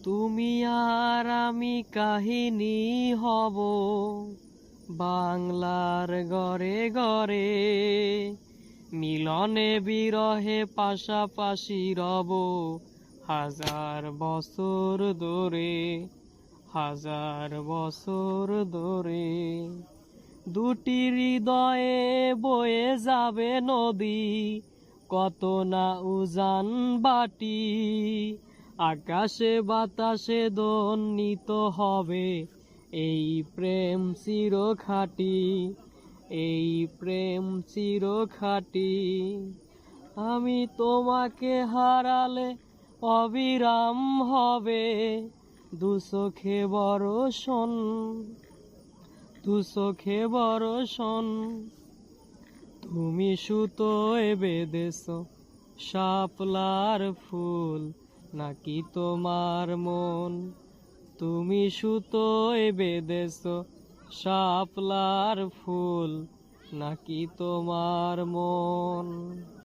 তুমি আর আমি কাহিনী হব বাংলার ঘরে ঘরে, মিলনে বিরহে পাশাপাশি রব হাজার বছর ধরে, হাজার বছর ধরে। দুটি হৃদয়ে বয়ে যাবে নদী, কত না উজান বাটি, আকাশে বাতাসে ধ্বনিত হবে এই প্রেম চিরখাটি, এই প্রেম চিরখাটি। আমি তোমাকে হারালে অবিরাম হবে দু চোখে বরষণ, দু চোখে বরষণ। তুমি সুতোয় বেঁধেছ শাপলার ফুল নাকি তোমার মন, তুমি সুতোয় বেঁধেছ শাপলার ফুল নাকি তোমার মন।